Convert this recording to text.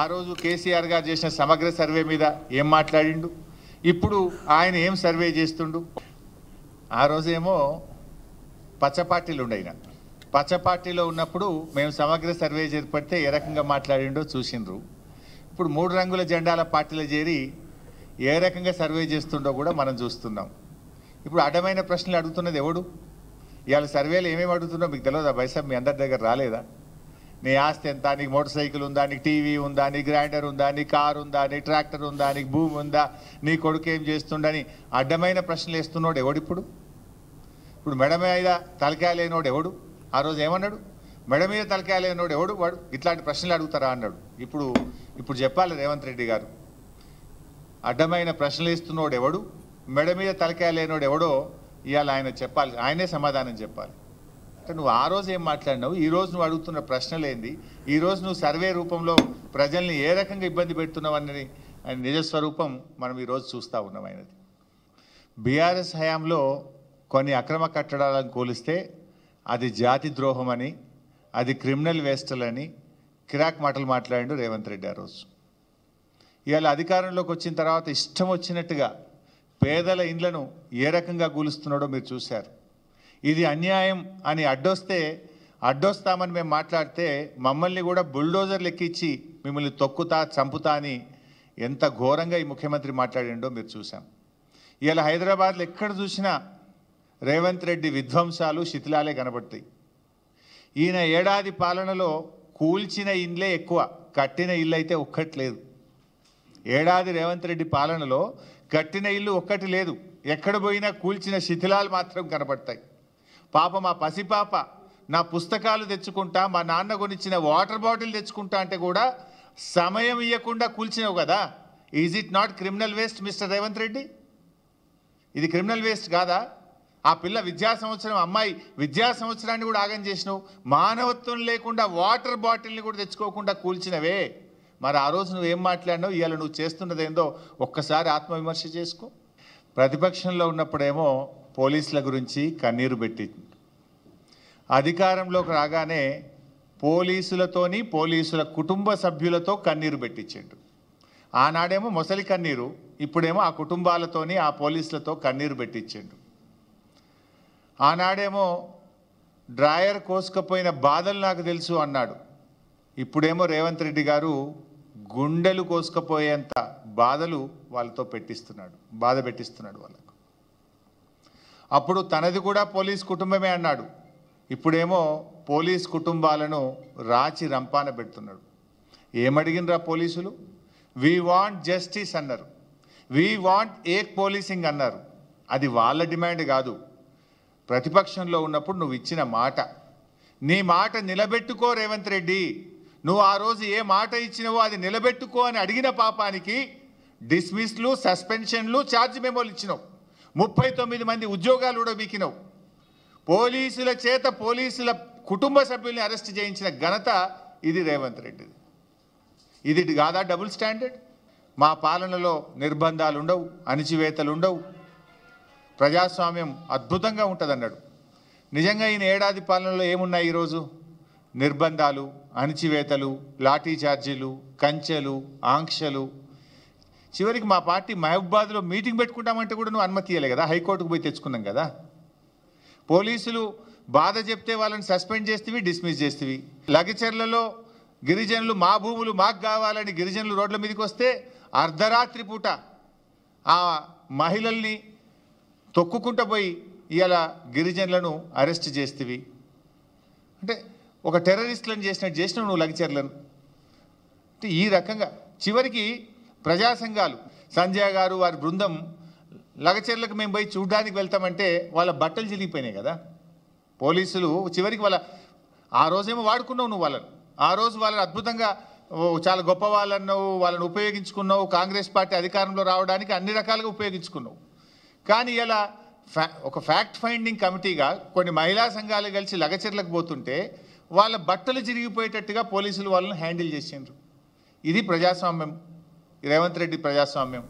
ఆ రోజు కేసీఆర్ గారు చేసిన సమగ్ర సర్వే మీద ఏం మాట్లాడిండు, ఇప్పుడు ఆయన ఏం సర్వే చేస్తుండు. ఆ రోజేమో పచ్చ పార్టీలు ఉండయిన పచ్చ పార్టీలో ఉన్నప్పుడు మేము సమగ్ర సర్వే చేపడితే ఏ రకంగా మాట్లాడిండో చూసిండ్రు. ఇప్పుడు 3 రంగుల జెండాల పార్టీలో చేరి ఏ రకంగా సర్వే చేస్తుండో కూడా మనం చూస్తున్నాం. ఇప్పుడు అడ్డమైన ప్రశ్నలు అడుగుతున్నది ఎవడు? ఇవాళ సర్వేలు ఏమేమి అడుగుతుందో మీకు తెలియదా? బైసాబ్ మీ అందరి దగ్గర రాలేదా? నీ ఆస్తి ఎంత, నీకు మోటార్ సైకిల్ ఉందా, నీకు టీవీ ఉందా, నీ గ్రైండర్ ఉందా, నీ కారు ఉందా, నీ ట్రాక్టర్ ఉందా, నీకు భూమి ఉందా, నీ కొడుకు ఏం చేస్తుండని అడ్డమైన ప్రశ్నలు వేస్తున్నాడు ఎవడు? ఇప్పుడు మెడ మీద తలకాయ లేనోడు ఎవడు? ఆ రోజు ఏమన్నాడు? మెడ మీద తలకాయ లేనోడు ఎవడు? వాడు ఇట్లాంటి ప్రశ్నలు అడుగుతారా అన్నాడు. ఇప్పుడు చెప్పాలి రేవంత్ రెడ్డి గారు, అడ్డమైన ప్రశ్నలు వేస్తున్నోడు ఎవడు, మెడ మీద తలకాయ లేనోడు ఎవడో ఇవాళ ఆయన చెప్పాలి, ఆయనే సమాధానం చెప్పాలి. అంటే నువ్వు ఆ రోజు ఏం మాట్లాడినావు, ఈ రోజు నువ్వు అడుగుతున్న ప్రశ్నలు ఏంది, ఈ రోజు నువ్వు సర్వే రూపంలో ప్రజల్ని ఏ రకంగా ఇబ్బంది పెడుతున్నావు అన్నది ఆయన నిజస్వరూపం మనం ఈరోజు చూస్తూ ఉన్నాం. ఆయనది బీఆర్ఎస్ హయాంలో కొన్ని అక్రమ కట్టడాలను కూలిస్తే అది జాతి ద్రోహం అని, అది క్రిమినల్ వేస్టలని కిరాక్ మాటలు మాట్లాడిండు రేవంత్ రెడ్డి ఆ రోజు. ఇవాళ అధికారంలోకి వచ్చిన తర్వాత ఇష్టం వచ్చినట్టుగా పేదల ఇండ్లను ఏ రకంగా కూలుస్తున్నాడో మీరు చూశారు. ఇది అన్యాయం అని అడ్డొస్తామని మేము మాట్లాడితే మమ్మల్ని కూడా బుల్డోజర్లు ఎక్కించి మిమ్మల్ని తొక్కుతా చంపుతా అని ఎంత ఘోరంగా ఈ ముఖ్యమంత్రి మాట్లాడిండో మీరు చూసాం. ఇవాళ హైదరాబాద్లో ఎక్కడ చూసినా రేవంత్ రెడ్డి విధ్వంసాలు శిథిలాలే కనబడతాయి. ఈయన ఏడాది పాలనలో కూల్చిన ఇండ్లే ఎక్కువ, కట్టిన ఇల్లు అయితే ఒక్కట్లేదు. ఏడాది రేవంత్ రెడ్డి పాలనలో కట్టిన ఇల్లు ఒక్కటి లేదు. ఎక్కడ పోయినా కూల్చిన శిథిలాలు మాత్రం కనబడతాయి. పాప మా పసిపాప నా పుస్తకాలు తెచ్చుకుంటా, మా నాన్న కొనిచ్చిన వాటర్ బాటిల్ తెచ్చుకుంటా అంటే కూడా సమయం ఇవ్వకుండా కూల్చినావు కదా. Is it not criminal waste mister Revanth Reddy? ఇది క్రిమినల్ వేస్ట్ కాదా? ఆ పిల్ల అమ్మాయి విద్యా సంవత్సరాన్ని కూడా ఆగం చేసినావు. మానవత్వం లేకుండా వాటర్ బాటిల్ని కూడా తెచ్చుకోకుండా కూల్చినవే. మరి ఆ రోజు నువ్వేం మాట్లాడినావు, ఇవాళ నువ్వు చేస్తున్నది ఏందో ఒక్కసారి ఆత్మవిమర్శ చేసుకో. ప్రతిపక్షంలో ఉన్నప్పుడేమో పోలీసుల గురించి కన్నీరు పెట్టి, అధికారంలోకి రాగానే పోలీసులతోని పోలీసుల కుటుంబ సభ్యులతో కన్నీరు పెట్టించిండు. ఆనాడేమో మొసలి కన్నీరు, ఇప్పుడేమో ఆ కుటుంబాలతోని ఆ పోలీసులతో కన్నీరు పెట్టించిండు. ఆనాడేమో డ్రాయర్ కోసుకపోయిన బాధలు నాకు తెలుసు అన్నాడు. ఇప్పుడేమో రేవంత్ రెడ్డి గారు గుండెలు కోసుకపోయేంత బాధలు వాళ్ళతో బాధ పెట్టిస్తున్నాడు వాళ్ళకు. అప్పుడు తనది కూడా పోలీస్ కుటుంబమే అన్నాడు. ఇప్పుడేమో పోలీస్ కుటుంబాలను రాచి రంపాన పెడుతున్నాడు. ఏమడిగినరా పోలీసులు? వీ వాంట్ జస్టిస్ అన్నారు, వీ వాంట్ ఏక్ పోలీసింగ్ అన్నారు. అది వాళ్ళ డిమాండ్ కాదు. ప్రతిపక్షంలో ఉన్నప్పుడు నువ్వు ఇచ్చిన మాట, నీ మాట నిలబెట్టుకో రేవంత్ రెడ్డి. నువ్వు ఆ రోజు ఏ మాట ఇచ్చినావో అది నిలబెట్టుకో అని అడిగిన పాపానికి డిస్మిస్లు, సస్పెన్షన్లు, ఛార్జ్ మెమోలు ఇచ్చినావు. 39 మంది ఉద్యోగాలు కూడా బీకినావు. పోలీసుల చేత పోలీసుల కుటుంబ సభ్యుల్ని అరెస్ట్ చేయించిన ఘనత ఇది రేవంత్ రెడ్డిది. ఇది కాదా డబుల్ స్టాండర్డ్? మా పాలనలో నిర్బంధాలు ఉండవు, అణిచివేతలు ఉండవు, ప్రజాస్వామ్యం అద్భుతంగా ఉంటుంది అన్నాడు. నిజంగా ఈయన ఏడాది పాలనలో ఏమున్నాయి ఈరోజు? నిర్బంధాలు, అణిచివేతలు, లాఠీ ఛార్జీలు, కంచెలు, ఆంక్షలు. చివరికి మా పార్టీ మహబూబాద్లో మీటింగ్ పెట్టుకుంటామంటే కూడా నువ్వు అనుమతి ఇవ్వలే కదా, హైకోర్టుకు పోయి తెచ్చుకున్నాం కదా. పోలీసులు బాధ చెప్తే వాళ్ళని సస్పెండ్ చేస్తేవి, డిస్మిస్ చేస్తేవి. లగచర్లలో గిరిజనులు మా భూములు మాకు కావాలని గిరిజనులు రోడ్ల మీదకి వస్తే అర్ధరాత్రి పూట ఆ మహిళల్ని తొక్కుకుంటూ పోయి ఇవాళ గిరిజనులను అరెస్ట్ చేస్తేవి. అంటే ఒక టెర్రరిస్టులను చేసినావు నువ్వు లగచర్లను. అంటే ఈ రకంగా చివరికి ప్రజా సంఘాలు, సంజయ్ గారు వారి బృందం లగచర్లకు మేము పోయి చూడడానికి వెళ్తామంటే వాళ్ళ బట్టలు చిరిగిపోయినాయి కదా. పోలీసులు చివరికి ఆ రోజేమో వాడుకున్నావు నువ్వు వాళ్ళని. ఆ రోజు వాళ్ళని అద్భుతంగా చాలా గొప్ప వాళ్ళన్నావు, వాళ్ళని ఉపయోగించుకున్నావు. కాంగ్రెస్ పార్టీ అధికారంలో రావడానికి అన్ని రకాలుగా ఉపయోగించుకున్నావు. కానీ ఇలా ఒక ఫ్యాక్ట్ ఫైండింగ్ కమిటీగా కొన్ని మహిళా సంఘాలు కలిసి లగచర్లకు పోతుంటే వాళ్ళ బట్టలు చిరిగిపోయేటట్టుగా పోలీసులు వాళ్ళని హ్యాండిల్ చేసిండ్రు. ఇది ప్రజాస్వామ్యం, రేవంత్ రెడ్డి ప్రజాస్వామ్యం.